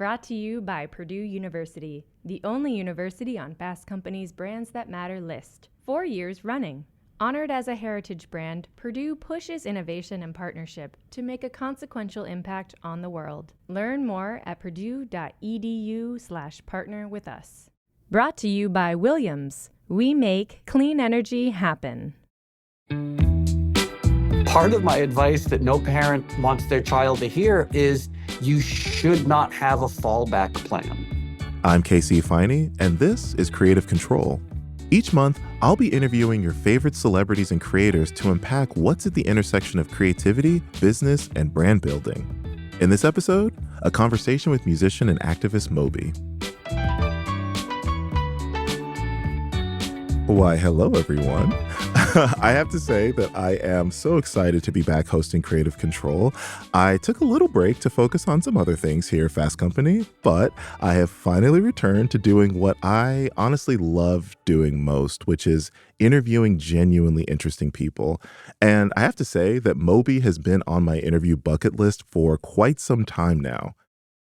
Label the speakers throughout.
Speaker 1: Brought to you by Purdue University, the only university on Fast Company's Brands That Matter list. 4 years running. Honored as a heritage brand, Purdue pushes innovation and partnership to make a consequential impact on the world. Learn more at purdue.edu/partner with us. Brought to you by Williams. We make clean energy happen.
Speaker 2: Part of my advice that no parent wants their child to hear is you should not have a fallback plan.
Speaker 3: I'm Casey Finey, and this is Creative Control. Each month, I'll be interviewing your favorite celebrities and creators to unpack what's at the intersection of creativity, business, and brand building. In this episode, a conversation with musician and activist Moby. Why, hello, everyone. I have to say that I am so excited to be back hosting Creative Control. I took a little break to focus on some other things here at Fast Company, but I have finally returned to doing what I honestly love doing most, which is interviewing genuinely interesting people. And I have to say that Moby has been on my interview bucket list for quite some time now.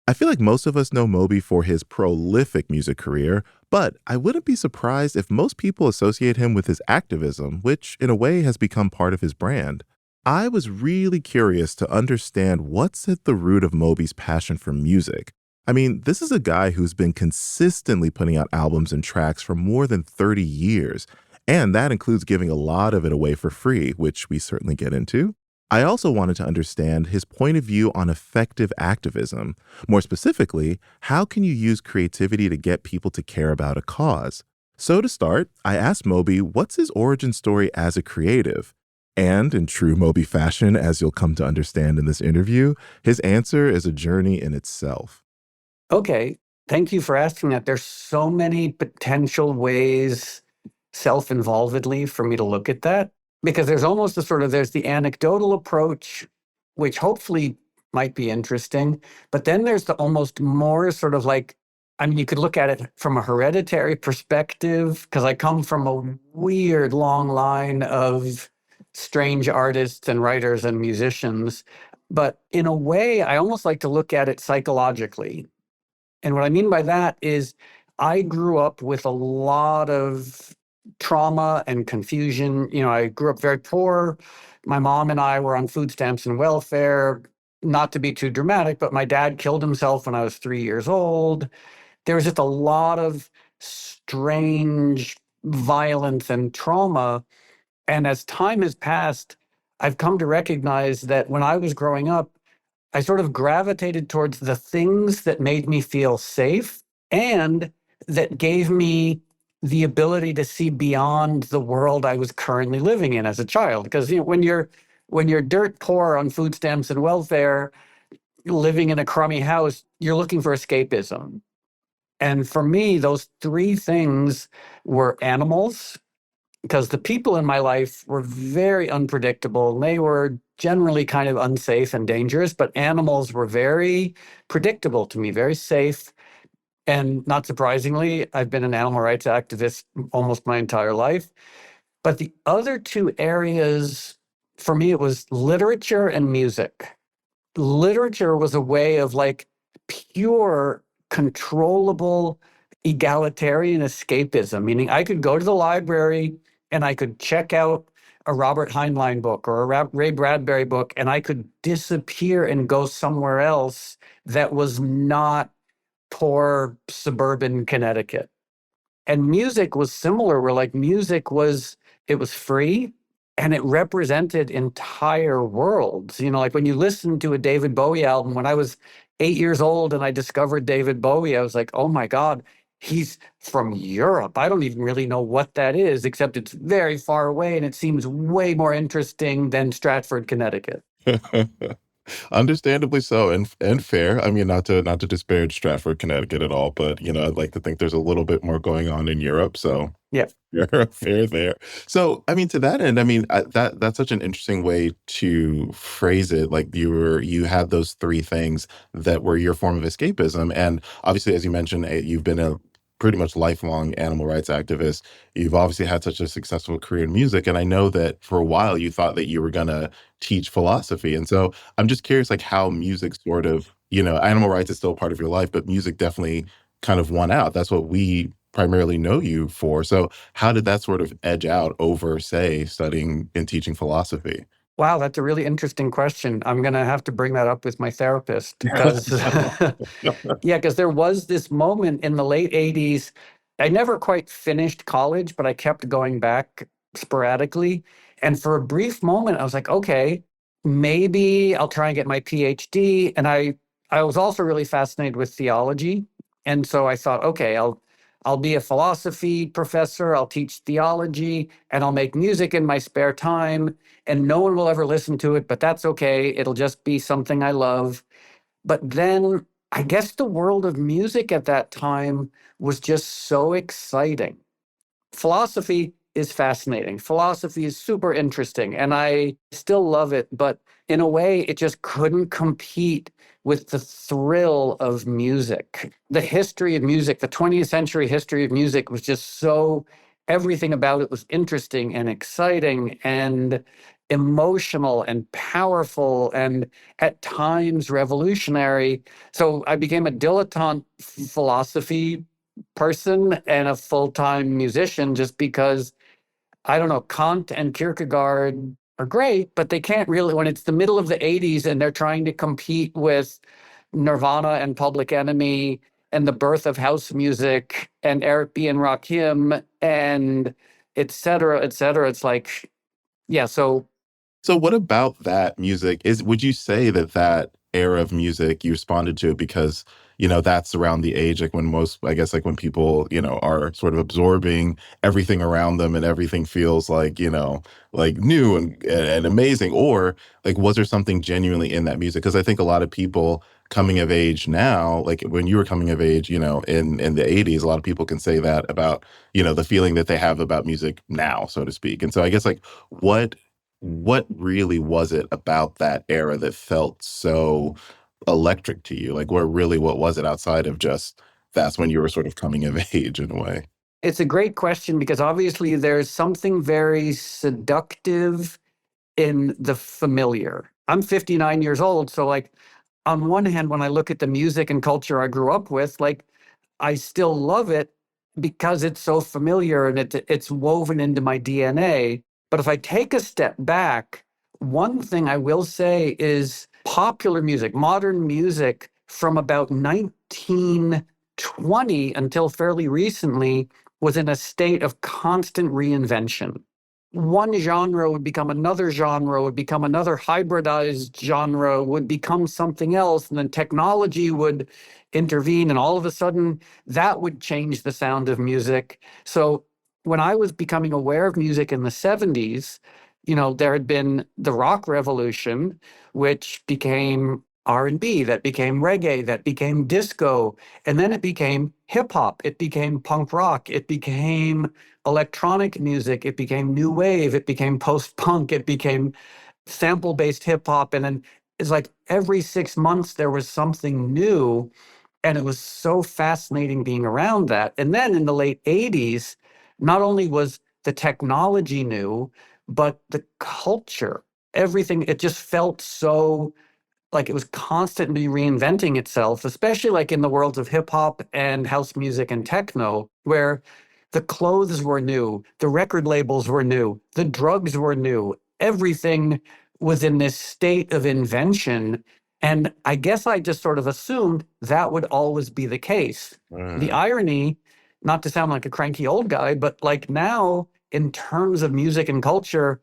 Speaker 3: I feel like most of us know Moby for his prolific music career, but I wouldn't be surprised if most people associate him with his activism, which in a way has become part of his brand. I was really curious to understand what's at the root of Moby's passion for music. I mean, this is a guy who's been consistently putting out albums and tracks for more than 30 years, and that includes giving a lot of it away for free, which we certainly get into. I also wanted to understand his point of view on effective activism. More specifically, how can you use creativity to get people to care about a cause? So to start, I asked Moby what's his origin story as a creative? And in true Moby fashion, as you'll come to understand in this interview, his answer is a journey in itself.
Speaker 2: Okay, thank you for asking that. There's so many potential ways self-involvedly for me to look at that. Because there's almost there's the anecdotal approach, which hopefully might be interesting. But then there's the almost more you could look at it from a hereditary perspective, because I come from a weird long line of strange artists and writers and musicians. But in a way, I almost like to look at it psychologically. And what I mean by that is I grew up with a lot of trauma and confusion. I grew up very poor. My mom and I were on food stamps and welfare. Not to be too dramatic, but my dad killed himself when I was 3 years old. There was just a lot of strange violence and trauma. And as time has passed, I've come to recognize that when I was growing up, I sort of gravitated towards the things that made me feel safe and that gave me the ability to see beyond the world I was currently living in as a child. Because when you're dirt poor on food stamps and welfare, living in a crummy house, you're looking for escapism. And for me, those three things were animals, because the people in my life were very unpredictable. They were generally kind of unsafe and dangerous, but animals were very predictable to me, very safe. And not surprisingly, I've been an animal rights activist almost my entire life. But the other two areas, for me, it was literature and music. Literature was a way of pure, controllable, egalitarian escapism, meaning I could go to the library and I could check out a Robert Heinlein book or a Ray Bradbury book, and I could disappear and go somewhere else that was not poor suburban Connecticut. And music was similar, where it was free and it represented entire worlds. When you listen to a David Bowie album, when I was 8 years old and I discovered David Bowie, I was like, oh my God, he's from Europe. I don't even really know what that is, except it's very far away and it seems way more interesting than Stratford, Connecticut.
Speaker 3: Understandably so, and fair. I mean, not to disparage Stratford, Connecticut at all, but I'd like to think there's a little bit more going on in Europe. So
Speaker 2: yeah,
Speaker 3: fair there. So I mean, to that end, I mean that's such an interesting way to phrase it. Like you had those three things that were your form of escapism, and obviously, as you mentioned, you've been a pretty much lifelong animal rights activist. You've obviously had such a successful career in music. And I know that for a while you thought that you were going to teach philosophy. And so I'm just curious, how music sort of animal rights is still part of your life, but music definitely kind of won out. That's what we primarily know you for. So how did that sort of edge out over, say, studying and teaching philosophy?
Speaker 2: Wow, that's a really interesting question. I'm going to have to bring that up with my therapist because, yeah, because there was this moment in the late 80s. I never quite finished college, but I kept going back sporadically. And for a brief moment, I was like, okay, maybe I'll try and get my PhD. And I was also really fascinated with theology. And so I thought, okay, I'll be a philosophy professor, I'll teach theology, and I'll make music in my spare time, and no one will ever listen to it, but that's okay. It'll just be something I love. But then I guess the world of music at that time was just so exciting. Philosophy is fascinating. Philosophy is super interesting, and I still love it. But in a way, it just couldn't compete with the thrill of music. The history of music, the 20th century history of music was just so, everything about it was interesting and exciting and emotional and powerful and at times revolutionary. So I became a dilettante philosophy person and a full-time musician just because, I don't know, Kant and Kierkegaard are great, but they can't really, when it's the middle of the 80s and they're trying to compete with Nirvana and Public Enemy and the birth of house music and Eric B. and Rakim and et cetera, et cetera. It's like, yeah, so
Speaker 3: So what about that music would you say that that era of music, you responded to it because, that's around the age, like when most, I guess, like when people, are sort of absorbing everything around them and everything feels like, like new and amazing, or like, was there something genuinely in that music? Because I think a lot of people coming of age now, like when you were coming of age, in the 80s, a lot of people can say that about, the feeling that they have about music now, so to speak. And so I guess like what really was it about that era that felt so electric to you? Like, what was it outside of just that's when you were sort of coming of age in a way?
Speaker 2: it's a great question because obviously there's something very seductive in the familiar. I'm 59 years old, so like on one hand, when I look at the music and culture I grew up with, like I still love it because it's so familiar and it's woven into my DNA. But if I take a step back, one thing I will say is popular music, modern music from about 1920 until fairly recently was in a state of constant reinvention. One genre would become another genre, would become another hybridized genre, would become something else, and then technology would intervene, and all of a sudden that would change the sound of music. So when I was becoming aware of music in the 70s, there had been the rock revolution, which became R&B, that became reggae, that became disco, and then it became hip hop, it became punk rock, it became electronic music, it became new wave, it became post-punk, it became sample-based hip hop. And then it's like every 6 months there was something new. And it was so fascinating being around that. And then in the late 80s, not only was the technology new, but the culture, everything, it just felt so like it was constantly reinventing itself, especially like in the worlds of hip hop and house music and techno, where the clothes were new, the record labels were new, the drugs were new, everything was in this state of invention. And I guess I just sort of assumed that would always be the case. The irony, not to sound like a cranky old guy, but like now, in terms of music and culture,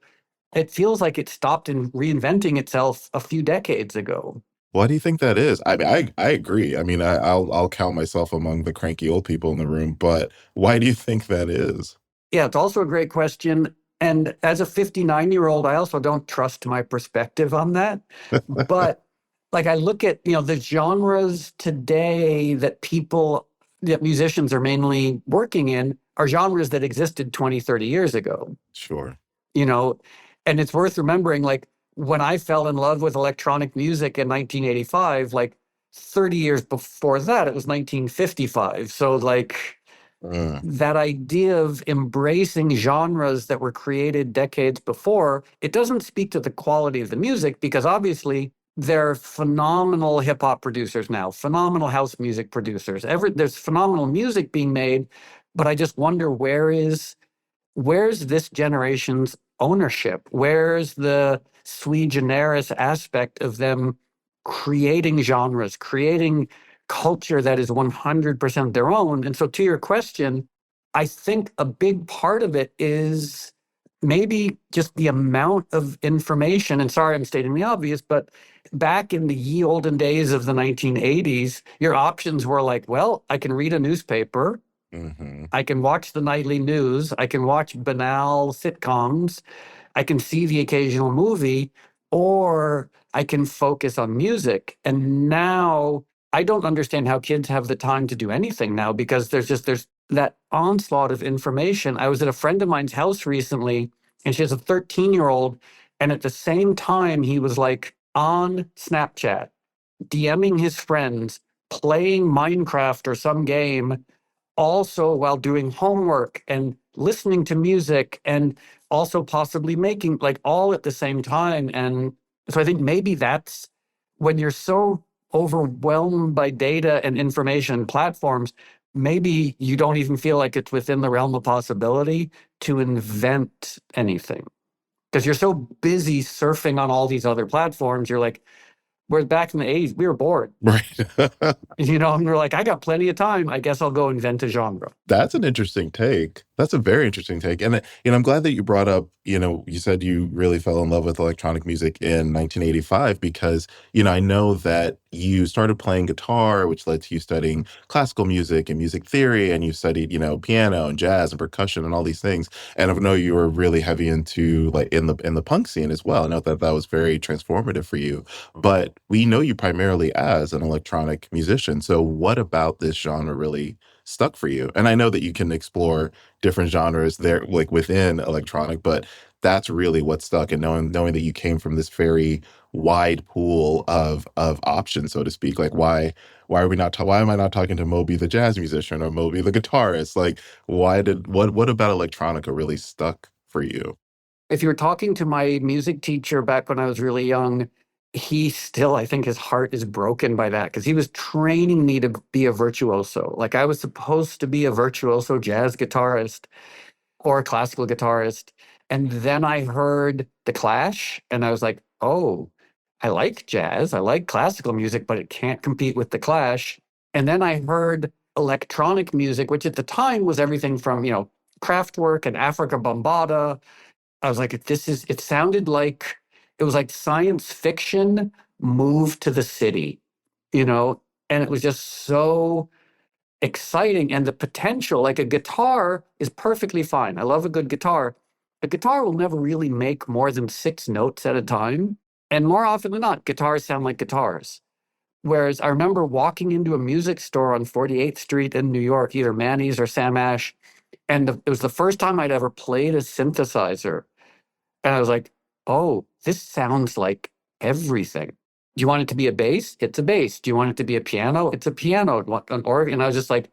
Speaker 2: it feels like it stopped in reinventing itself a few decades ago.
Speaker 3: Why do you think that is? I mean, I agree. I mean, I'll count myself among the cranky old people in the room, but why do you think that is?
Speaker 2: Yeah, it's also a great question. And as a 59-year-old, I also don't trust my perspective on that. But like I look at, the genres today that musicians are mainly working in are genres that existed 20, 30 years ago.
Speaker 3: Sure.
Speaker 2: you know, and it's worth remembering, like, when I fell in love with electronic music in 1985, like 30 years before that, it was 1955. So, like,
Speaker 3: Uh,
Speaker 2: that idea of embracing genres that were created decades before, it doesn't speak to the quality of the music because obviously They're phenomenal hip hop producers now, phenomenal house music producers. There's phenomenal music being made, but I just wonder where's this generation's ownership? Where's the sui generis aspect of them creating genres, creating culture that is 100% their own? And so, to your question, I think a big part of it is maybe just the amount of information. And sorry, I'm stating the obvious, but back in the ye olden days of the 1980s, your options were like, well, I can read a newspaper. I can watch the nightly news. I can watch banal sitcoms. I can see the occasional movie, or I can focus on music. And now I don't understand how kids have the time to do anything now, because there's that onslaught of information. I was at a friend of mine's house recently, and she has a 13-year-old, and at the same time, he was like on Snapchat, DMing his friends, playing Minecraft or some game, also while doing homework and listening to music, and also possibly making, like, all at the same time. And so I think maybe that's when you're so overwhelmed by data and information platforms, maybe you don't even feel like it's within the realm of possibility to invent anything, because you're so busy surfing on all these other platforms. You're like, whereas back in the 80s, we were bored.
Speaker 3: Right.
Speaker 2: And we're like, I got plenty of time. I guess I'll go invent a genre.
Speaker 3: That's an interesting take. That's a very interesting take. And, I'm glad that you brought up, you said you really fell in love with electronic music in 1985 because, I know that you started playing guitar, which led to you studying classical music and music theory, and you studied, piano and jazz and percussion and all these things. And I know you were really heavy into like in the punk scene as well. I know that was very transformative for you. But we know you primarily as an electronic musician. So what about this genre really stuck for you? And I know that you can explore different genres there, like within electronic, but that's really what stuck. And knowing that you came from this very wide pool of options, so to speak. Like why am I not talking to Moby the jazz musician or Moby the guitarist? Like what about electronica really stuck for you?
Speaker 2: If you were talking to my music teacher back when I was really young, he still, I think his heart is broken by that, because he was training me to be a virtuoso. Like, I was supposed to be a virtuoso jazz guitarist or a classical guitarist. And then I heard The Clash, and I was like, oh, I like jazz, I like classical music, but it can't compete with The Clash. And then I heard electronic music, which at the time was everything from, Kraftwerk and Africa Bambaataa. I was like, it sounded like it was like science fiction moved to the city, and it was just so exciting. And the potential, like, a guitar is perfectly fine. I love a good guitar. A guitar will never really make more than 6 notes at a time. And more often than not, guitars sound like guitars. Whereas I remember walking into a music store on 48th Street in New York, either Manny's or Sam Ash, and it was the first time I'd ever played a synthesizer. And I was like, oh, this sounds like everything. Do you want it to be a bass? It's a bass. Do you want it to be a piano? It's a piano. An organ. And I was just like,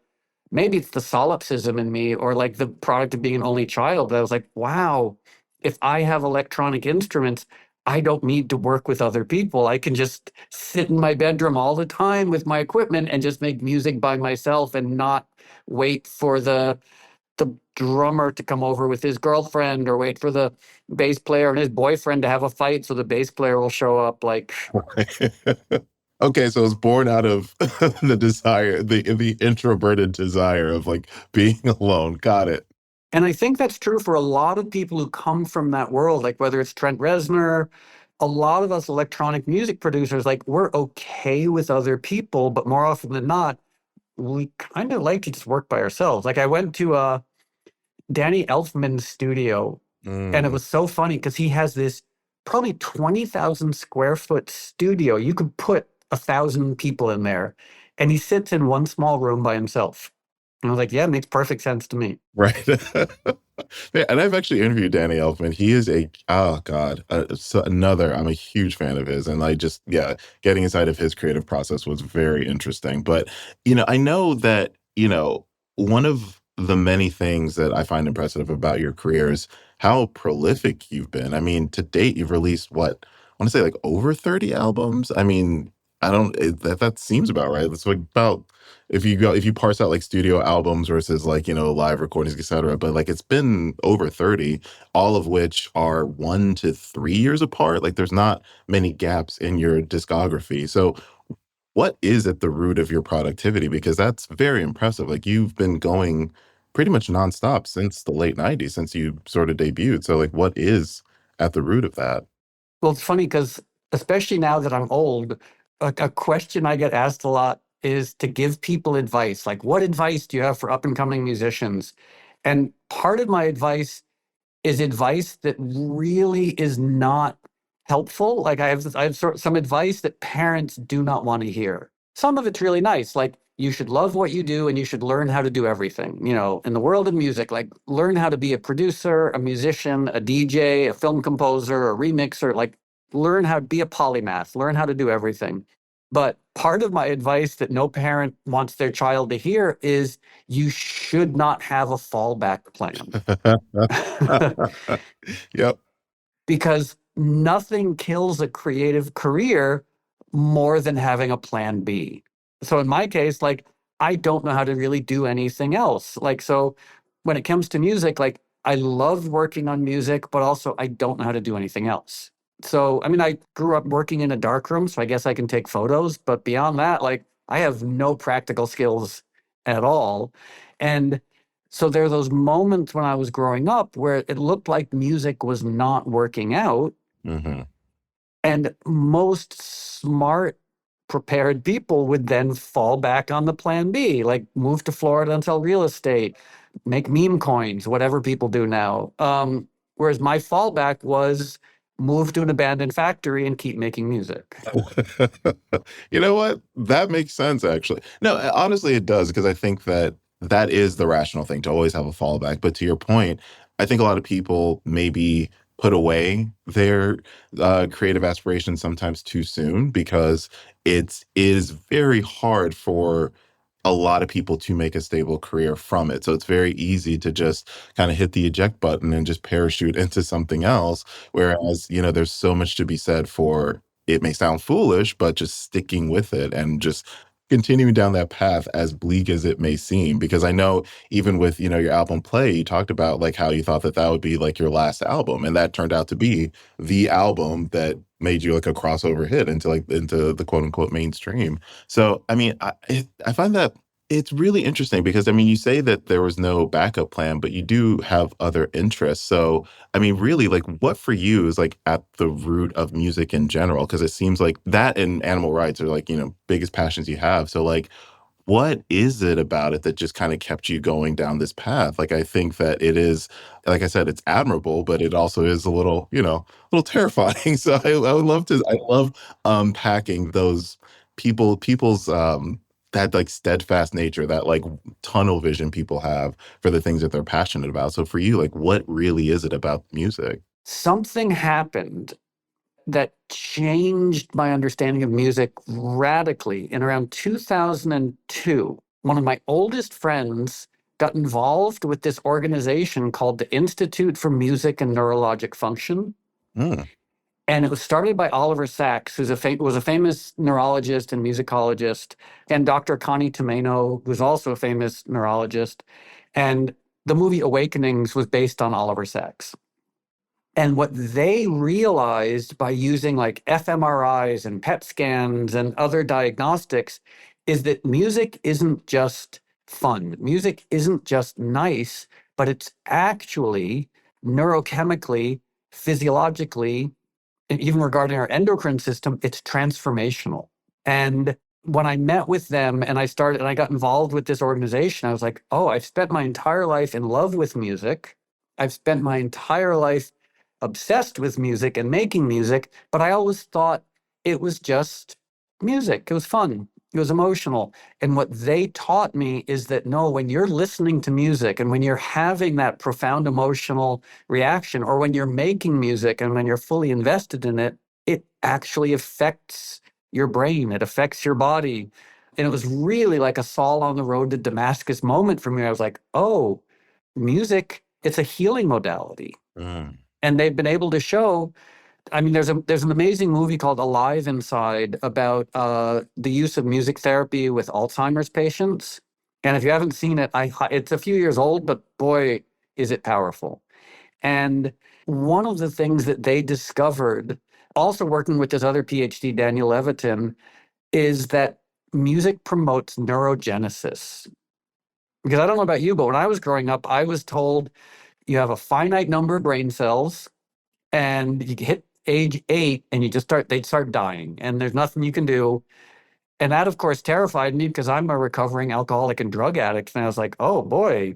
Speaker 2: maybe it's the solipsism in me, or like the product of being an only child. But I was like, wow, if I have electronic instruments, I don't need to work with other people. I can just sit in my bedroom all the time with my equipment and just make music by myself and not wait for the drummer to come over with his girlfriend, or wait for the bass player and his boyfriend to have a fight so the bass player will show up. Like,
Speaker 3: Okay, so it's born out of the desire, the introverted desire of like being alone. Got it.
Speaker 2: and I think that's true for a lot of people who come from that world, like whether it's Trent Reznor, a lot of us electronic music producers, like, we're okay with other people, but more often than not, we kind of like to just work by ourselves. Like, I went to Danny Elfman's studio, and it was so funny because he has this probably 20,000 square foot studio. You could put 1,000 people in there, and he sits in one small room by himself. And I was like, yeah, it makes perfect sense to me.
Speaker 3: Right. Yeah, and I've actually interviewed Danny Elfman. He is oh God, I'm a huge fan of his. And getting inside of his creative process was very interesting. But, I know that, one of the many things that I find impressive about your career is how prolific you've been. I mean, to date, you've released want to say like over 30 albums. I mean, I don't that seems about right. It's like about if you parse out like studio albums versus like, live recordings, etc. But like it's been over 30, all of which are 1 to 3 years apart. Like there's not many gaps in your discography. So what is at the root of your productivity? Because that's very impressive. Like you've been going pretty much nonstop since the late 90s, since you sort of debuted. So like what is at the root of that?
Speaker 2: Well, it's funny because especially now that I'm old, a question I get asked a lot is to give people advice. Like, what advice do you have for up and coming musicians? And part of my advice is advice that really is not helpful. Like I have some advice that parents do not want to hear. Some of it's really nice, like you should love what you do and you should learn how to do everything. In the world of music, like learn how to be a producer, a musician, a DJ, a film composer, a remixer, like learn how to be a polymath, learn how to do everything. But part of my advice that no parent wants their child to hear is you should not have a fallback plan.
Speaker 3: Yep.
Speaker 2: Because nothing kills a creative career more than having a plan B. So in my case, like, I don't know how to really do anything else. Like, so when it comes to music, like, I love working on music, but also I don't know how to do anything else. So, I mean, I grew up working in a darkroom, so I guess I can take photos, but beyond that, like, I have no practical skills at all. And so there are those moments when I was growing up where it looked like music was not working out.
Speaker 3: Hmm.
Speaker 2: And most smart, prepared people would then fall back on the plan B, like move to Florida and sell real estate, make meme coins, whatever people do now. Whereas my fallback was move to an abandoned factory and keep making music.
Speaker 3: You know what? That makes sense, actually. No, honestly, it does, because I think that that is the rational thing, to always have a fallback. But to your point, I think a lot of people maybe put away their creative aspirations sometimes too soon, because it is very hard for a lot of people to make a stable career from it. So it's very easy to just kind of hit the eject button and just parachute into something else. Whereas, there's so much to be said for, it may sound foolish, but just sticking with it and just continuing down that path, as bleak as it may seem. Because I know even with, your album Play, you talked about like how you thought that that would be like your last album. And that turned out to be the album that made you like a crossover hit into the quote unquote mainstream. So, I mean, I find that it's really interesting, because, I mean, you say that there was no backup plan, but you do have other interests. So, I mean, really, like, what for you is like at the root of music in general? Because it seems like that and animal rights are like, biggest passions you have. So, like, what is it about it that just kind of kept you going down this path? Like, I think that it is, like I said, it's admirable, but it also is a little, a little terrifying. So I love unpacking those people's, that like steadfast nature, that like tunnel vision people have for the things that they're passionate about. So for you, like, what really is it about music?
Speaker 2: Something happened that changed my understanding of music radically in around 2002. One of my oldest friends got involved with this organization called the Institute for Music and Neurologic Function.
Speaker 3: Mm.
Speaker 2: And it was started by Oliver Sacks, who was a famous neurologist and musicologist, and Dr. Connie Tomeno, who's also a famous neurologist. And the movie Awakenings was based on Oliver Sacks. And what they realized by using like fMRIs and PET scans and other diagnostics is that music isn't just fun. Music isn't just nice, but it's actually neurochemically, physiologically, and even regarding our endocrine system, it's transformational. And when I met with them and I got involved with this organization, I was like, oh, I've spent my entire life in love with music. I've spent my entire life obsessed with music and making music, but I always thought it was just music. It was fun. It was emotional. And what they taught me is that no, when you're listening to music and when you're having that profound emotional reaction, or when you're making music and when you're fully invested in it, it actually affects your brain. It affects your body. And it was really like a Saul on the road to Damascus moment for me. I was like, oh, music, it's a healing modality.
Speaker 3: Mm.
Speaker 2: And they've been able to show I mean, there's an amazing movie called Alive Inside about the use of music therapy with Alzheimer's patients. And if you haven't seen it, it's a few years old, but boy, is it powerful. And one of the things that they discovered, also working with this other PhD, Daniel Levitin, is that music promotes neurogenesis. Because I don't know about you, but when I was growing up, I was told you have a finite number of brain cells and you hit age 8 and they'd start dying and there's nothing you can do. And that, of course, terrified me because I'm a recovering alcoholic and drug addict. And I was like, oh boy,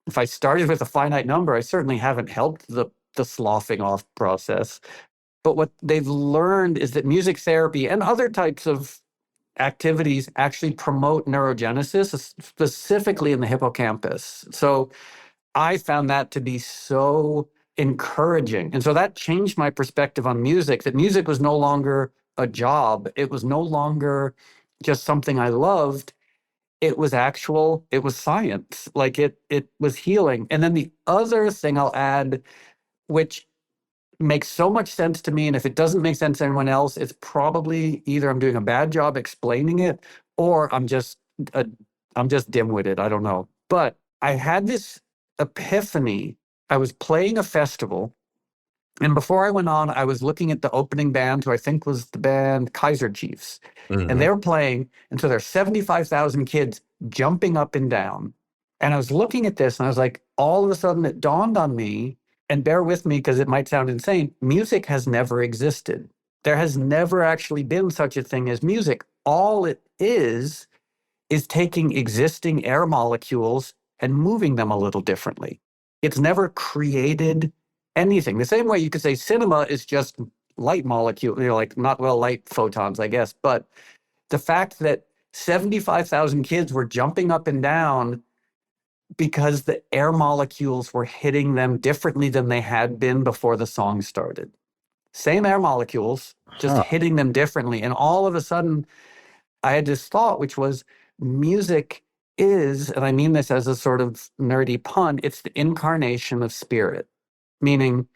Speaker 2: if I started with a finite number, I certainly haven't helped the sloughing off process. But what they've learned is that music therapy and other types of activities actually promote neurogenesis, specifically in the hippocampus. So I found that to be so encouraging. And so that changed my perspective on music, that music was no longer a job. It was no longer just something I loved. It was science. Like it was healing. And then the other thing I'll add, which makes so much sense to me, and if it doesn't make sense to anyone else, it's probably either I'm doing a bad job explaining it or I'm just dim-witted. I don't know. But I had this epiphany. I was playing a festival, and before I went on, I was looking at the opening band, who I think was the band Kaiser Chiefs. And they were playing, and so there's 75,000 kids jumping up and down. And I was looking at this, and I was like, all of a sudden it dawned on me, and bear with me because it might sound insane, music has never existed. There has never actually been such a thing as music. All it is taking existing air molecules and moving them a little differently. It's never created anything. The same way you could say cinema is just light molecule, like light photons, I guess. But the fact that 75,000 kids were jumping up and down because the air molecules were hitting them differently than they had been before the song started. Same air molecules, just hitting them differently. And all of a sudden, I had this thought, which was music is, and I mean this as a sort of nerdy pun, it's the incarnation of spirit, meaning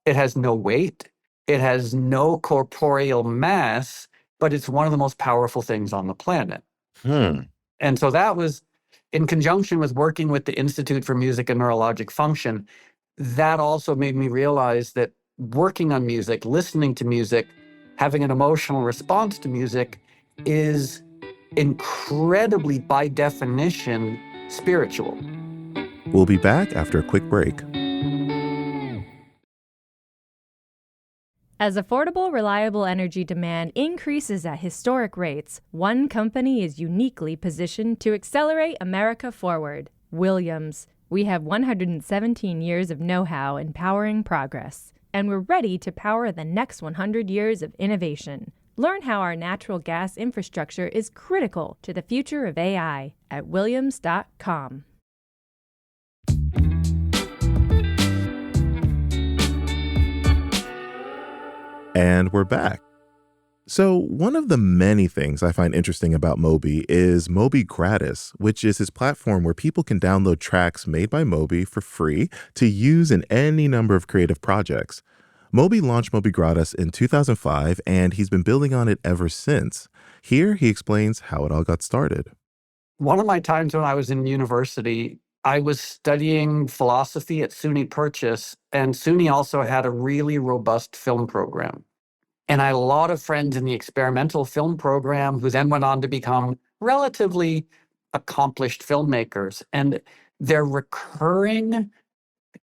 Speaker 2: it has no weight, it has no corporeal mass, but it's one of the most powerful things on the planet. And so that was, in conjunction with working with the Institute for Music and Neurologic Function, that also made me realize that working on music, listening to music, having an emotional response to music is incredibly, by definition, spiritual.
Speaker 3: We'll be back after a quick break.
Speaker 1: As affordable, reliable energy demand increases at historic rates, one company is uniquely positioned to accelerate America forward. Williams. We have 117 years of know-how in powering progress, and we're ready to power the next 100 years of innovation. Learn how our natural gas infrastructure is critical to the future of AI at williams.com.
Speaker 3: And we're back. So one of the many things I find interesting about Moby is Mobygratis, which is his platform where people can download tracks made by Moby for free to use in any number of creative projects. Moby launched Mobygratis in 2005, and he's been building on it ever since. Here, he explains how it all got started.
Speaker 2: One of my times when I was in university, I was studying philosophy at SUNY Purchase, and SUNY also had a really robust film program. And I had a lot of friends in the experimental film program who then went on to become relatively accomplished filmmakers. And their recurring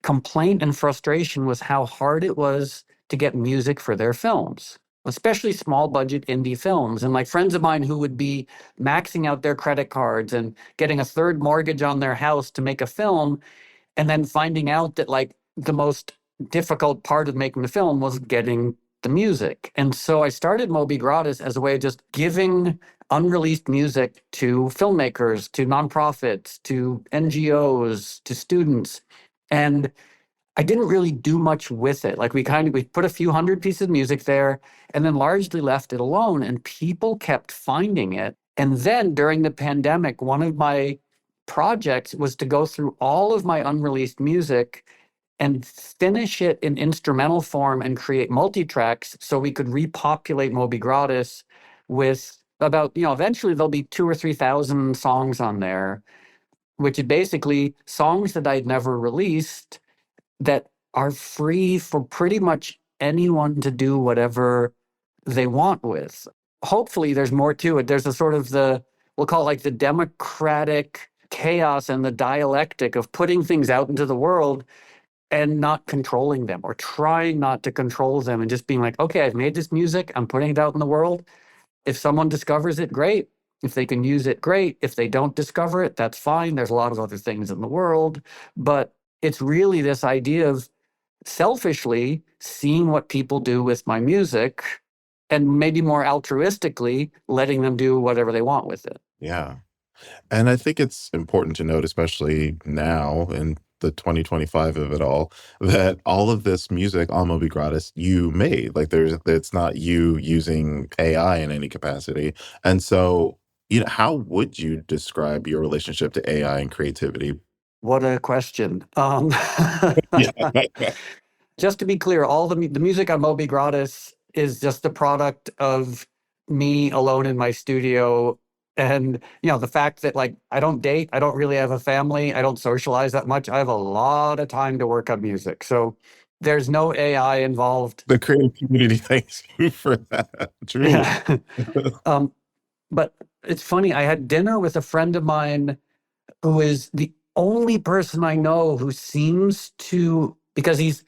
Speaker 2: complaint and frustration was how hard it was to get music for their films, especially small budget indie films. And like friends of mine who would be maxing out their credit cards and getting a third mortgage on their house to make a film, and then finding out that like the most difficult part of making the film was getting the music. And so I started Mobygratis as a way of just giving unreleased music to filmmakers, to nonprofits, to NGOs, to students. And I didn't really do much with it. Like we put a few hundred pieces of music there and then largely left it alone, and people kept finding it. And then during the pandemic, one of my projects was to go through all of my unreleased music and finish it in instrumental form and create multi-tracks so we could repopulate Mobygratis with about, eventually there'll be 2,000 or 3,000 songs on there, which is basically songs that I'd never released that are free for pretty much anyone to do whatever they want with. Hopefully there's more to it. There's a sort of we'll call it like the democratic chaos and the dialectic of putting things out into the world and not controlling them, or trying not to control them, and just being like, okay, I've made this music, I'm putting it out in the world. If someone discovers it, great. If they can use it, great. If they don't discover it, that's fine. There's a lot of other things in the world. But it's really this idea of selfishly seeing what people do with my music, and maybe more altruistically letting them do whatever they want with it.
Speaker 3: Yeah. And I think it's important to note, especially now in the 2025 of it all, that all of this music on Mobygratis you made. Like it's not you using AI in any capacity. And so, how would you describe your relationship to AI and creativity?
Speaker 2: What a question.
Speaker 3: Yeah.
Speaker 2: Just to be clear, all the music on Mobygratis is just the product of me alone in my studio. And, the fact that I don't date, I don't really have a family, I don't socialize that much. I have a lot of time to work on music. So there's no AI involved.
Speaker 3: The creative community thanks you for that. Truly.
Speaker 2: Yeah. But it's funny, I had dinner with a friend of mine who is the only person I know who seems to, because he's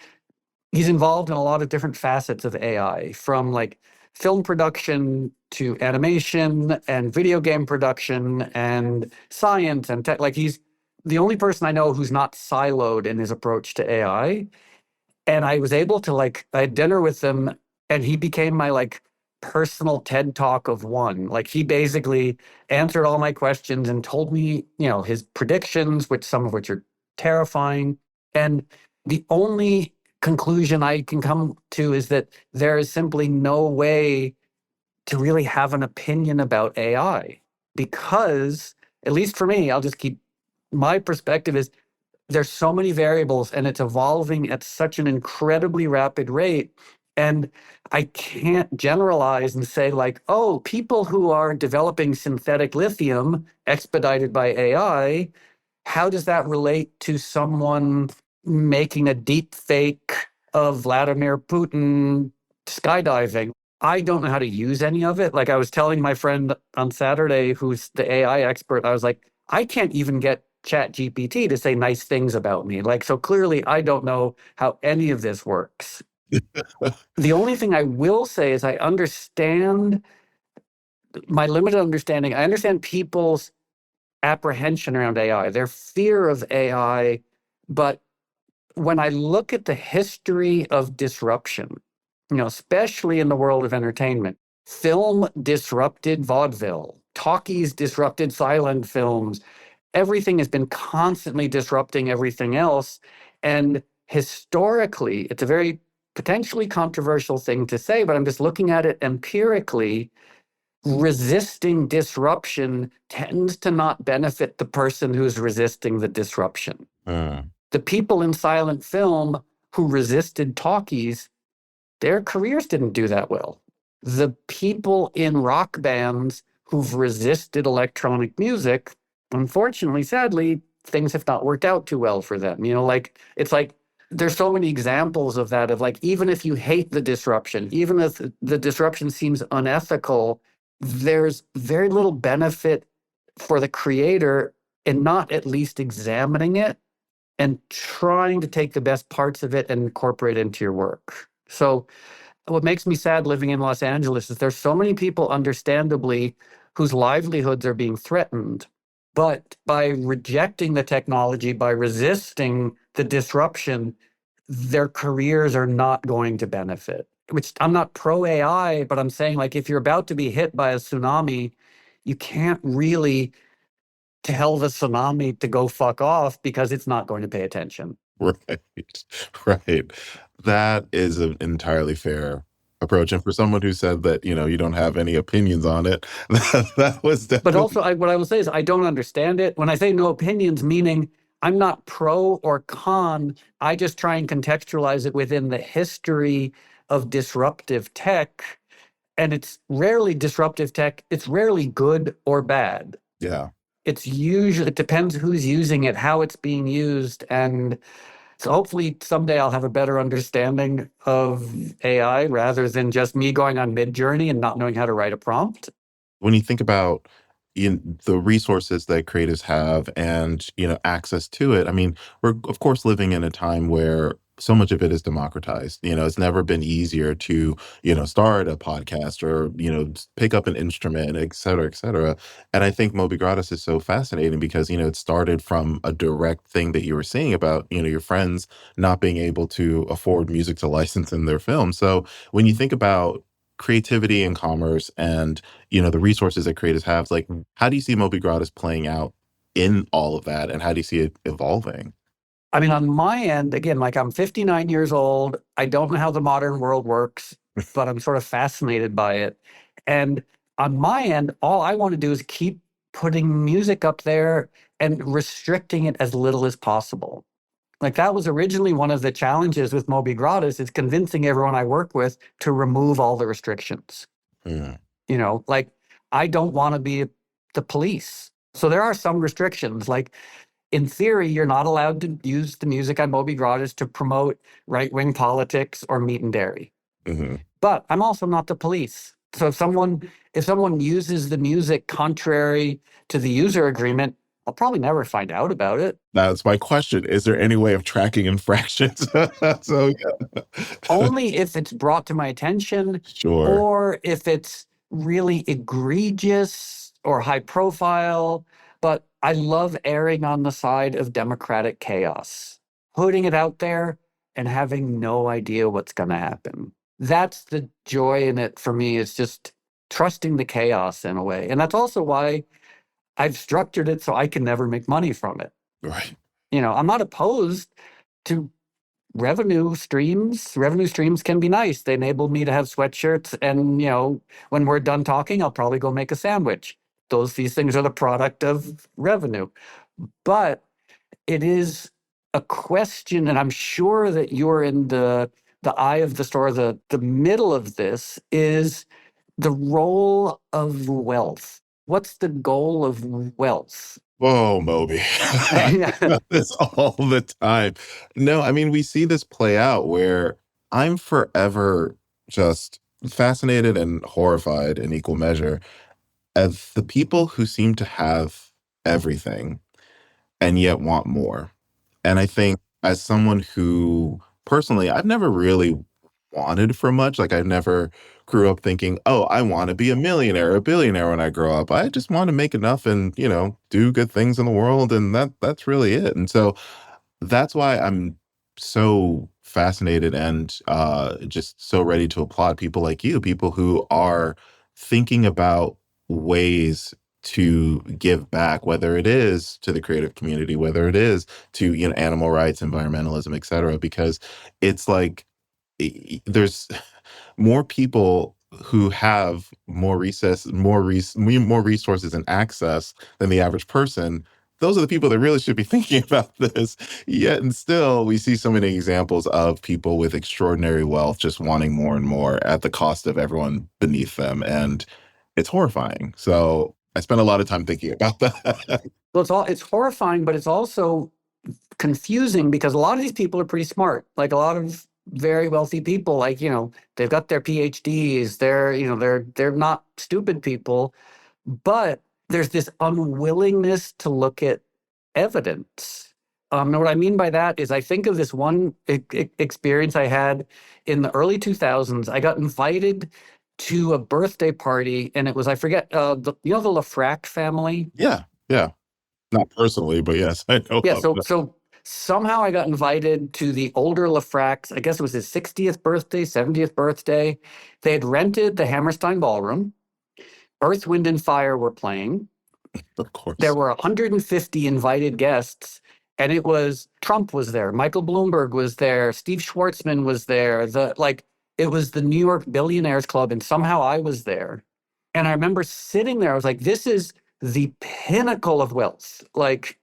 Speaker 2: involved in a lot of different facets of AI, from film production to animation and video game production and science and tech. He's the only person I know who's not siloed in his approach to AI. And I was able to I had dinner with him, and he became my personal TED Talk of one. He basically answered all my questions and told me, his predictions, some of which are terrifying. And the only conclusion I can come to is that there is simply no way to really have an opinion about AI, because, at least for me, my perspective is there's so many variables and it's evolving at such an incredibly rapid rate. And I can't generalize and say oh, people who are developing synthetic lithium expedited by AI, how does that relate to someone making a deep fake of Vladimir Putin skydiving? I don't know how to use any of it. I was telling my friend on Saturday, who's the AI expert, I was like, I can't even get ChatGPT to say nice things about me. So clearly I don't know how any of this works. The only thing I will say is I understand my limited understanding. I understand people's apprehension around AI, their fear of AI. But when I look at the history of disruption, especially in the world of entertainment, film disrupted vaudeville, talkies disrupted silent films, everything has been constantly disrupting everything else. And historically, it's a very potentially controversial thing to say, but I'm just looking at it empirically. Resisting disruption tends to not benefit the person who's resisting the disruption. The people in silent film who resisted talkies, their careers didn't do that well. The people in rock bands who've resisted electronic music, unfortunately, sadly, things have not worked out too well for them. It's there's so many examples of that, of even if you hate the disruption, even if the disruption seems unethical, there's very little benefit for the creator in not at least examining it and trying to take the best parts of it and incorporate it into your work. So what makes me sad living in Los Angeles is there's so many people, understandably, whose livelihoods are being threatened. But by rejecting the technology, by resisting the disruption, their careers are not going to benefit. Which, I'm not pro AI, but I'm saying if you're about to be hit by a tsunami, you can't really tell the tsunami to go fuck off, because it's not going to pay attention.
Speaker 3: Right. Right. That is an entirely fair approach. And for someone who said that, you don't have any opinions on it, that was definitely.
Speaker 2: But also, what I will say is I don't understand it. When I say no opinions, meaning I'm not pro or con. I just try and contextualize it within the history of disruptive tech. And it's rarely disruptive tech. It's rarely good or bad.
Speaker 3: Yeah.
Speaker 2: It's usually, it depends who's using it, how it's being used. And so hopefully someday I'll have a better understanding of AI rather than just me going on Midjourney and not knowing how to write a prompt.
Speaker 3: When you think about the resources that creatives have and access to it, I mean, we're of course living in a time where so much of it is democratized. It's never been easier to start a podcast or pick up an instrument, et cetera, et cetera. And I think Mobygratis is so fascinating because it started from a direct thing that you were saying about your friends not being able to afford music to license in their film. So when you think about creativity and commerce and the resources that creators have, like, how do you see Mobygratis playing out in all of that, and how do you see it evolving?
Speaker 2: I mean, on my end, again, like I'm 59 years old. I don't know how the modern world works, but I'm sort of fascinated by it. And on my end, all I want to do is keep putting music up there and restricting it as little as possible. Like that was originally one of the challenges with Mobygratis, is convincing everyone I work with to remove all the restrictions.
Speaker 3: Mm.
Speaker 2: Like I don't want to be the police. So there are some restrictions. Like in theory, you're not allowed to use the music on Mobygratis to promote right-wing politics or meat and dairy.
Speaker 3: Mm-hmm.
Speaker 2: But I'm also not the police. So if someone uses the music contrary to the user agreement, I'll probably never find out about it.
Speaker 3: That's my question. Is there any way of tracking infractions? So yeah.
Speaker 2: Only if it's brought to my attention,
Speaker 3: Sure.
Speaker 2: or if it's really egregious or high profile. But I love erring on the side of democratic chaos, putting it out there and having no idea what's going to happen. That's the joy in it for me, is just trusting the chaos in a way. And that's also why I've structured it so I can never make money from it.
Speaker 3: Right.
Speaker 2: I'm not opposed to revenue streams. Revenue streams can be nice. They enable me to have sweatshirts, and when we're done talking, I'll probably go make a sandwich. These things are the product of revenue. But it is a question, and I'm sure that you're in the eye of the storm. The middle of this is the role of wealth. What's the goal of wealth?
Speaker 3: Whoa, Moby. I
Speaker 2: Yeah.
Speaker 3: think about this all the time. No, I mean, we see this play out where I'm forever just fascinated and horrified in equal measure at the people who seem to have everything and yet want more. And I think as someone who personally, I've never really wanted for much. Like I never grew up thinking, oh, I want to be a millionaire or a billionaire when I grow up. I just want to make enough and, do good things in the world. And that's really it. And so that's why I'm so fascinated and just so ready to applaud people like you, people who are thinking about ways to give back, whether it is to the creative community, whether it is to animal rights, environmentalism, et cetera, because it's like there's more people who have more resources and access than the average person. Those are the people that really should be thinking about this. Yet and still, we see so many examples of people with extraordinary wealth just wanting more and more at the cost of everyone beneath them. And it's horrifying. So I spent a lot of time thinking about that.
Speaker 2: Well, it's horrifying, but it's also confusing because a lot of these people are pretty smart. Like a lot of very wealthy people, like, they've got their PhDs. They're not stupid people, but there's this unwillingness to look at evidence. And what I mean by that is I think of this one experience I had in the early 2000s. I got invited to a birthday party, and it was, I forget, the Lafrac family?
Speaker 3: Yeah. Not personally, but yes, I know.
Speaker 2: Yeah, so somehow I got invited to the older Lafracs. I guess it was his 60th birthday, 70th birthday. They had rented the Hammerstein Ballroom. Earth, Wind, and Fire were playing.
Speaker 3: Of course.
Speaker 2: There were 150 invited guests, and Trump was there, Michael Bloomberg was there, Steve Schwartzman was there. It was the New York Billionaires Club, and somehow I was there. And I remember sitting there, I was like, this is the pinnacle of wealth. Like,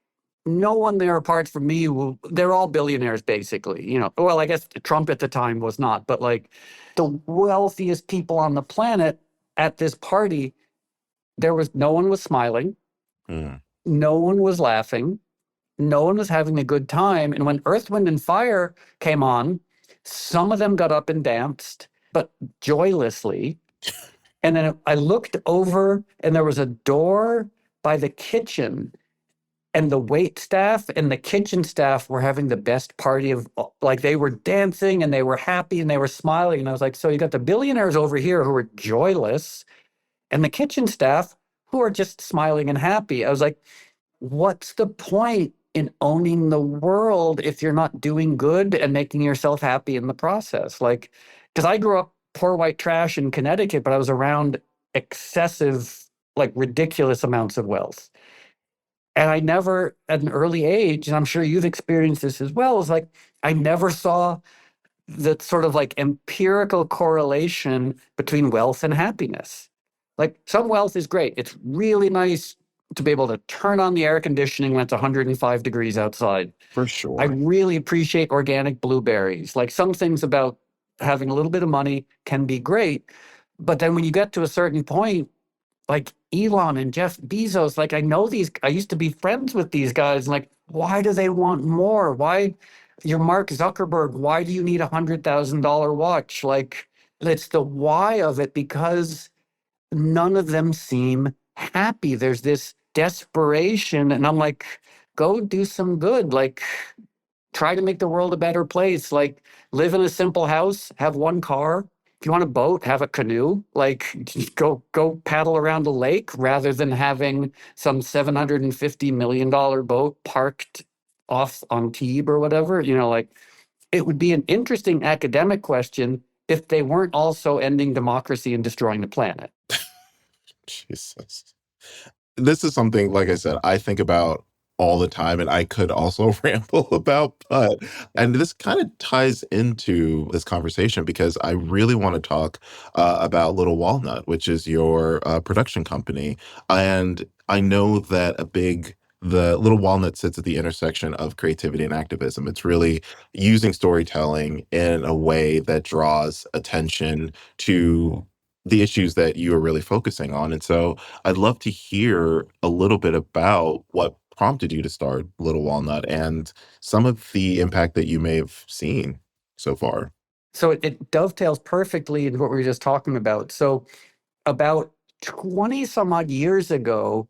Speaker 2: no one there apart from me, they're all billionaires basically. Well, I guess Trump at the time was not, but like the wealthiest people on the planet at this party, no one was smiling, no one was laughing, no one was having a good time. And when Earth, Wind, and Fire came on, some of them got up and danced, but joylessly. And then I looked over and there was a door by the kitchen, and the wait staff and the kitchen staff were having the best party of, like, they were dancing and they were happy and they were smiling. And I was like, so you got the billionaires over here who are joyless and the kitchen staff who are just smiling and happy. I was like, what's the point in owning the world if you're not doing good and making yourself happy in the process? Like, because I grew up poor white trash in Connecticut, but I was around excessive, like ridiculous amounts of wealth. And I never, at an early age, and I'm sure you've experienced this as well, is like, I never saw the sort of like empirical correlation between wealth and happiness. Like, some wealth is great. It's really nice to be able to turn on the air conditioning when it's 105 degrees outside.
Speaker 3: For sure.
Speaker 2: I really appreciate organic blueberries. Like, some things about having a little bit of money can be great. But then when you get to a certain point, like Elon and Jeff Bezos, like, I used to be friends with these guys. Like, why do they want more? Why, you're Mark Zuckerberg, why do you need $100,000 watch? Like, it's the why of it, because none of them seem happy. There's this desperation. And I'm like, go do some good. Like, try to make the world a better place. Like, live in a simple house, have one car. If you want a boat, have a canoe. Like, just go paddle around a lake rather than having some $750 million boat parked off on Tebe or whatever. Like, it would be an interesting academic question if they weren't also ending democracy and destroying the planet.
Speaker 3: Jesus. This is something, like I said, I think about all the time, and I could also ramble about, and this kind of ties into this conversation because I really want to talk about Little Walnut, which is your production company. And I know that the Little Walnut sits at the intersection of creativity and activism. It's really using storytelling in a way that draws attention to the issues that you are really focusing on. And so I'd love to hear a little bit about what prompted you to start Little Walnut and some of the impact that you may have seen so far.
Speaker 2: So it dovetails perfectly into what we were just talking about. So about 20 some odd years ago,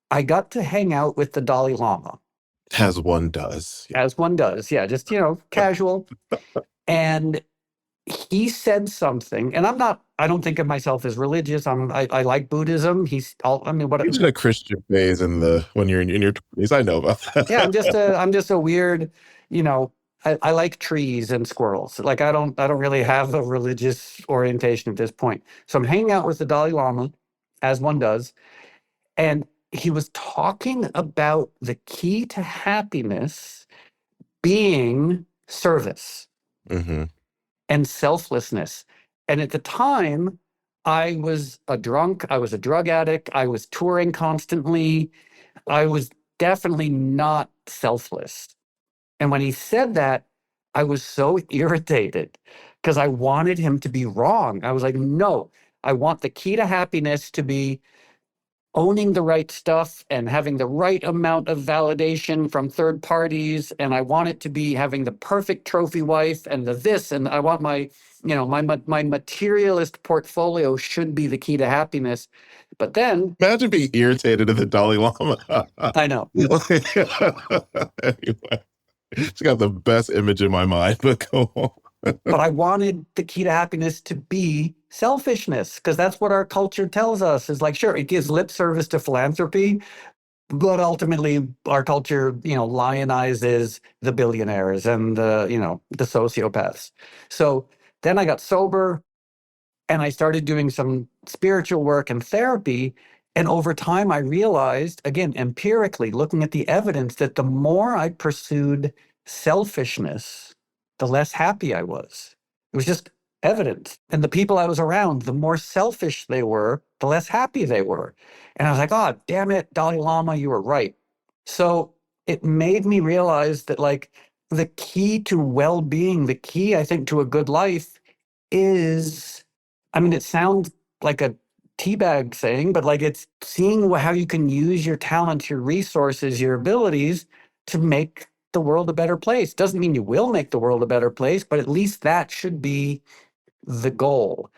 Speaker 2: I got to hang out with the Dalai Lama.
Speaker 3: As one does.
Speaker 2: As one does, yeah, just, casual. And he said something, and I don't think of myself as religious. I like Buddhism. What?
Speaker 3: You did a Christian phase when you're in your 20s. I know about that.
Speaker 2: Yeah, I'm just a weird, I like trees and squirrels. Like, I don't really have a religious orientation at this point. So I'm hanging out with the Dalai Lama, as one does, and he was talking about the key to happiness being service.
Speaker 3: Mm-hmm.
Speaker 2: And selflessness. And at the time, I was a drunk, I was a drug addict, I was touring constantly. I was definitely not selfless. And when he said that, I was so irritated because I wanted him to be wrong. I was like, no, I want the key to happiness to be owning the right stuff and having the right amount of validation from third parties. And I want it to be having the perfect trophy wife and and I want my materialist portfolio should be the key to happiness. But then
Speaker 3: imagine being irritated at the Dalai Lama.
Speaker 2: I know.
Speaker 3: Anyway, it's got the best image in my mind, but go on.
Speaker 2: But I wanted the key to happiness to be selfishness, because that's what our culture tells us. Is like, sure, it gives lip service to philanthropy, but ultimately our culture, lionizes the billionaires and the sociopaths. So then I got sober and I started doing some spiritual work and therapy. And over time, I realized, again, empirically, looking at the evidence, that the more I pursued selfishness, the less happy I was. It was just evidence. And the people I was around, the more selfish they were, the less happy they were. And I was like, oh, damn it, Dalai Lama, you were right. So it made me realize that like the key to well-being, the key, I think, to a good life is, I mean, it sounds like a teabag saying, but like it's seeing how you can use your talents, your resources, your abilities to make the world a better place. Doesn't mean you will make the world a better place, but at least that should be the goal.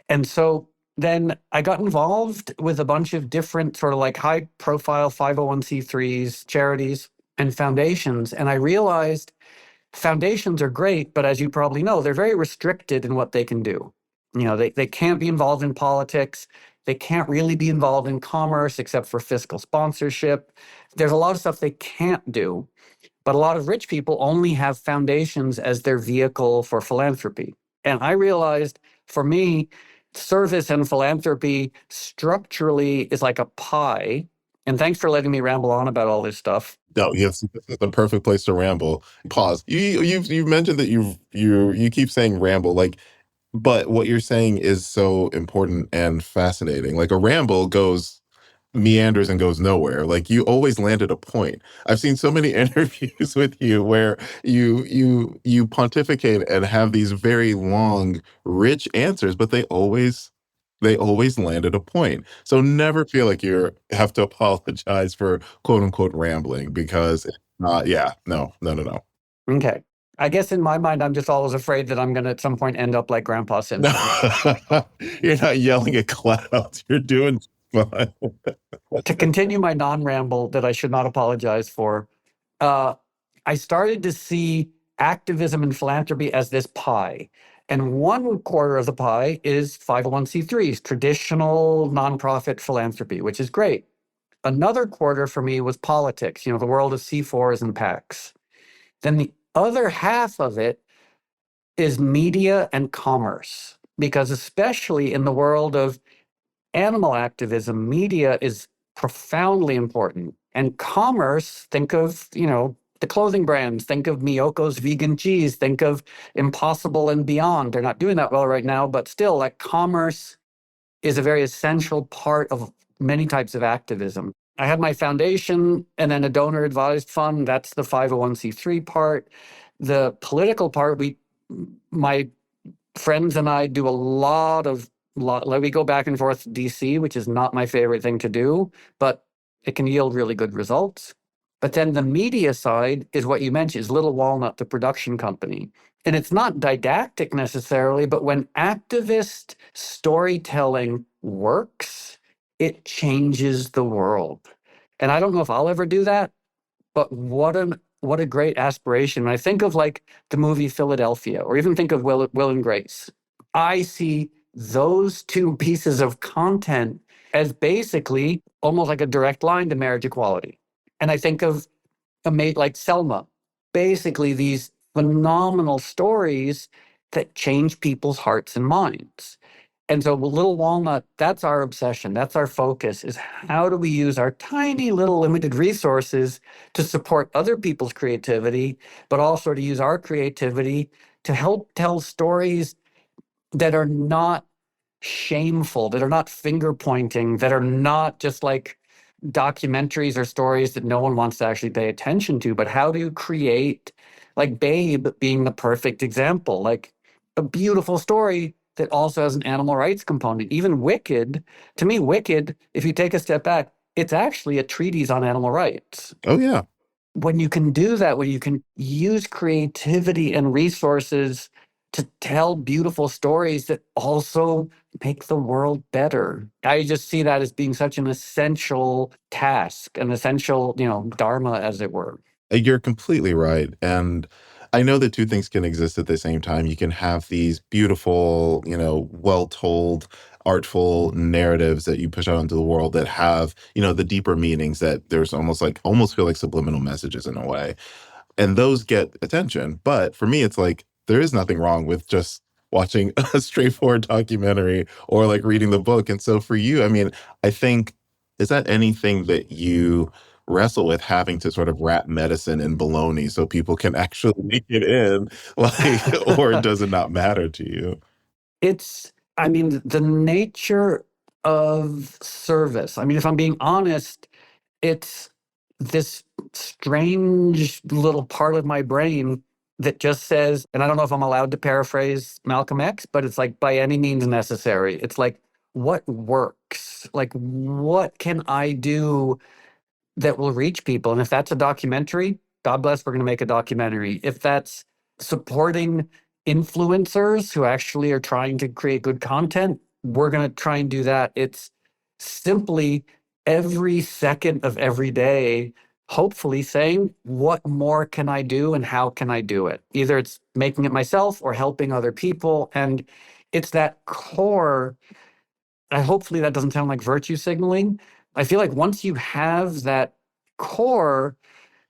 Speaker 2: And so then I got involved with a bunch of different sort of like high profile 501c3s, charities, and foundations. And I realized foundations are great, but as you probably know, they're very restricted in what they can do. You know, they can't be involved in politics. They can't really be involved in commerce except for fiscal sponsorship. There's a lot of stuff they can't do. But a lot of rich people only have foundations as their vehicle for philanthropy. And I realized for me, service and philanthropy structurally is like a pie. And thanks for letting me ramble on about all this stuff.
Speaker 3: No, yes, this is the perfect place to ramble. Pause. You mentioned that you keep saying ramble, like, but what you're saying is so important and fascinating. Like a ramble meanders and goes nowhere. Like you always land at a point. I've seen so many interviews with you where you pontificate and have these very long, rich answers, but they always land at a point. So never feel like you have to apologize for quote unquote rambling because it's not, yeah, no, no, no, no.
Speaker 2: Okay. I guess in my mind, I'm just always afraid that I'm going to at some point end up like Grandpa Simpson.
Speaker 3: No. You're not yelling at clouds. You're doing fine.
Speaker 2: To continue my non-ramble that I should not apologize for, I started to see activism and philanthropy as this pie. And one quarter of the pie is 501c3s, traditional nonprofit philanthropy, which is great. Another quarter for me was politics, you know, the world of C4s and PACs. Then the other half of it is media and commerce, because especially in the world of animal activism, media is profoundly important. And commerce, think of, you know, the clothing brands, think of Miyoko's vegan cheese, think of Impossible and Beyond. They're not doing that well right now, but still, like commerce is a very essential part of many types of activism. I had my foundation and then a donor advised fund. That's the 501c3 part. The political part, my friends and I do a lot, like we go back and forth to DC, which is not my favorite thing to do, but it can yield really good results. But then the media side is what you mentioned, is Little Walnut, the production company. And it's not didactic necessarily, but when activist storytelling works, it changes the world. And I don't know if I'll ever do that, but what a great aspiration. When I think of like the movie Philadelphia, or even think of Will and Grace, I see those two pieces of content as basically almost like a direct line to marriage equality. And I think of a mate like Selma, basically these phenomenal stories that change people's hearts and minds. And so Little Walnut, that's our obsession. That's our focus, is how do we use our tiny little limited resources to support other people's creativity, but also to use our creativity to help tell stories that are not shameful, that are not finger pointing, that are not just like documentaries or stories that no one wants to actually pay attention to, but how do you create, like Babe being the perfect example, like a beautiful story that also has an animal rights component. Even Wicked, to me, Wicked, if you take a step back, it's actually a treatise on animal rights.
Speaker 3: Oh, yeah.
Speaker 2: When you can do that, when you can use creativity and resources to tell beautiful stories that also make the world better. I just see that as being such an essential task, an essential, you know, dharma, as it were.
Speaker 3: You're completely right. And I know that two things can exist at the same time. You can have these beautiful, well-told, artful narratives that you push out into the world that have, the deeper meanings that there's almost feel like subliminal messages in a way. And those get attention. But for me, it's like, there is nothing wrong with just watching a straightforward documentary or like reading the book. And so for you, I mean, I think, is that anything that you wrestle with, having to sort of wrap medicine in baloney so people can actually make it in, like, or does it not matter to you?
Speaker 2: I mean, the nature of service. I mean, if I'm being honest, it's this strange little part of my brain that just says, and I don't know if I'm allowed to paraphrase Malcolm X, but it's like, by any means necessary. It's like, what works? Like, what can I do that will reach people? And if that's a documentary, God bless, we're going to make a documentary. If that's supporting influencers who actually are trying to create good content, we're going to try and do that. It's simply every second of every day, hopefully saying, what more can I do and how can I do it? Either it's making it myself or helping other people. And it's that core. Hopefully that doesn't sound like virtue signaling. I feel like once you have that core,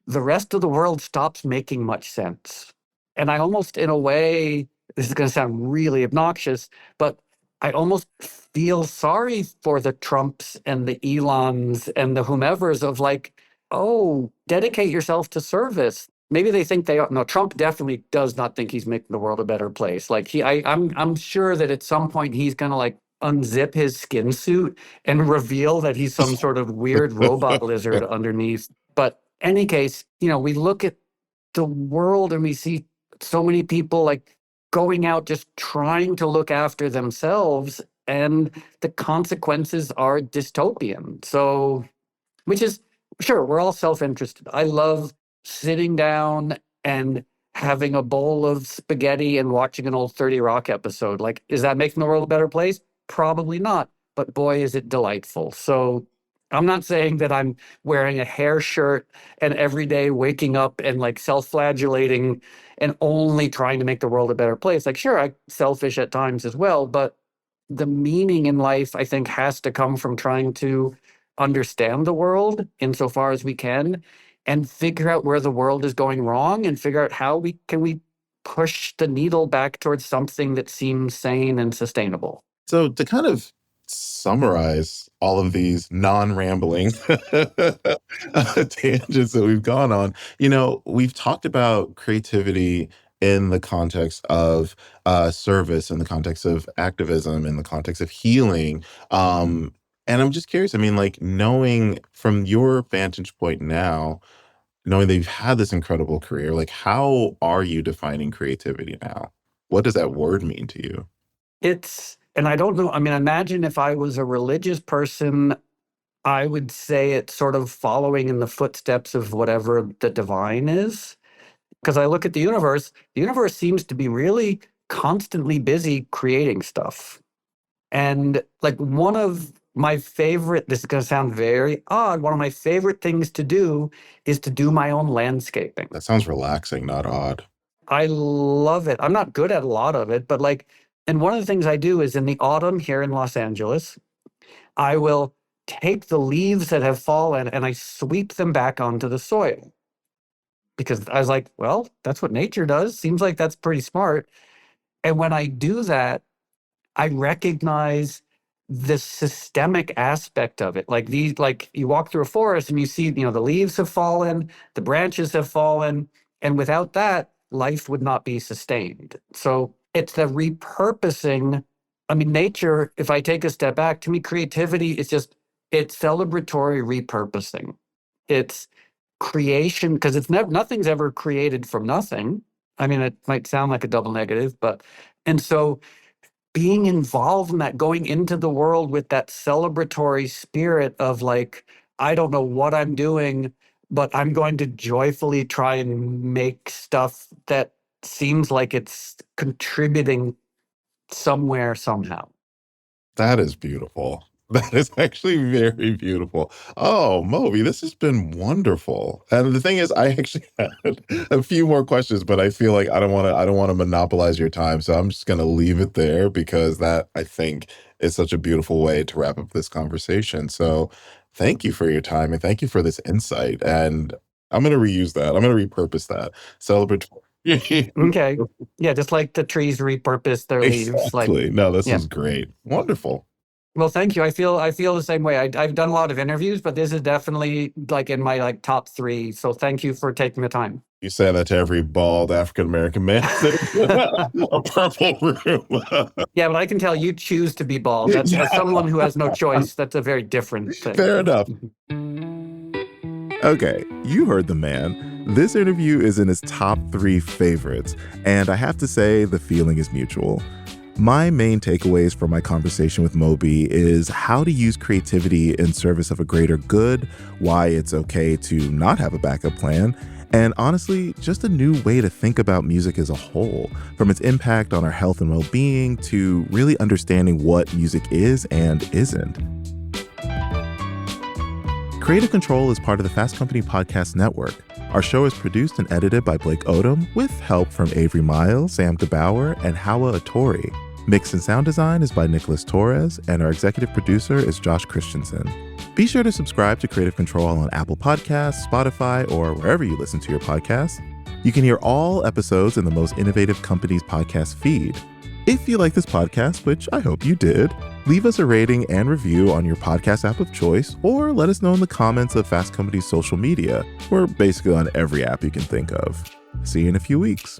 Speaker 2: the rest of the world stops making much sense. And I almost, in a way, this is going to sound really obnoxious, but I almost feel sorry for the Trumps and the Elons and the whomevers of like, oh, dedicate yourself to service. Maybe they think they are. No, Trump definitely does not think he's making the world a better place. Like I'm sure that at some point he's going to like unzip his skin suit and reveal that he's some sort of weird robot lizard underneath. But any case, we look at the world and we see so many people like going out just trying to look after themselves, and the consequences are dystopian. So, which is, sure, we're all self-interested. I love sitting down and having a bowl of spaghetti and watching an old 30 Rock episode. Like, is that making the world a better place? Probably not. But boy, is it delightful. So I'm not saying that I'm wearing a hair shirt and every day waking up and like self-flagellating and only trying to make the world a better place. Like, sure, I'm selfish at times as well, but the meaning in life, I think, has to come from trying to understand the world insofar as we can and figure out where the world is going wrong and figure out how we push the needle back towards something that seems sane and sustainable.
Speaker 3: So to kind of summarize all of these non-rambling tangents that we've gone on, we've talked about creativity in the context of service, in the context of activism, in the context of healing. And I'm just curious, I mean, like, knowing from your vantage point now, knowing that you've had this incredible career, like, how are you defining creativity now? What does that word mean to you?
Speaker 2: And I don't know, I mean, imagine if I was a religious person, I would say it's sort of following in the footsteps of whatever the divine is. Because I look at the universe seems to be really constantly busy creating stuff. And like one of my favorite, this is going to sound very odd, one of my favorite things to do is to do my own landscaping.
Speaker 3: That sounds relaxing, not odd.
Speaker 2: I love it. I'm not good at a lot of it, but like, and one of the things I do is in the autumn here in Los Angeles, I will take the leaves that have fallen and I sweep them back onto the soil. Because I was like, well, that's what nature does. Seems like that's pretty smart. And when I do that, I recognize the systemic aspect of it. Like you walk through a forest and you see, the leaves have fallen, the branches have fallen, and without that, life would not be sustained. So it's the repurposing. I mean, nature, if I take a step back, to me, creativity is it's celebratory repurposing. It's creation, because it's nothing's ever created from nothing. I mean, it might sound like a double negative, and so being involved in that, going into the world with that celebratory spirit of like, I don't know what I'm doing, but I'm going to joyfully try and make stuff that seems like it's contributing somewhere, somehow.
Speaker 3: That is beautiful. That is actually very beautiful. Oh, Moby, this has been wonderful. And the thing is, I actually had a few more questions, but I feel like I don't want to monopolize your time. So I'm just going to leave it there because that, I think, is such a beautiful way to wrap up this conversation. So thank you for your time and thank you for this insight. And I'm going to reuse that. I'm going to repurpose that. Celebratory.
Speaker 2: Okay. Yeah, just like the trees repurpose their leaves.
Speaker 3: Exactly. No, this is great. Wonderful.
Speaker 2: Well, thank you. I feel the same way. I've done a lot of interviews, but this is definitely like in my like top 3. So thank you for taking the time.
Speaker 3: You say that to every bald African-American man sitting in a purple room.
Speaker 2: Yeah, but I can tell you choose to be bald. That's as someone who has no choice. That's a very different thing.
Speaker 3: Fair enough. Okay, you heard the man. This interview is in his top 3 favorites, and I have to say the feeling is mutual. My main takeaways from my conversation with Moby is how to use creativity in service of a greater good, why it's okay to not have a backup plan, and honestly, just a new way to think about music as a whole, from its impact on our health and well-being to really understanding what music is and isn't. Creative Control is part of the Fast Company Podcast Network. Our show is produced and edited by Blake Odom with help from Avery Miles, Sam Gebauer, and Hawa Atori. Mix and sound design is by Nicholas Torres, and our executive producer is Josh Christensen. Be sure to subscribe to Creative Control on Apple Podcasts, Spotify, or wherever you listen to your podcasts. You can hear all episodes in the most innovative company's podcast feed. If you like this podcast, which I hope you did, leave us a rating and review on your podcast app of choice, or let us know in the comments of Fast Company's social media. We're basically on every app you can think of. See you in a few weeks.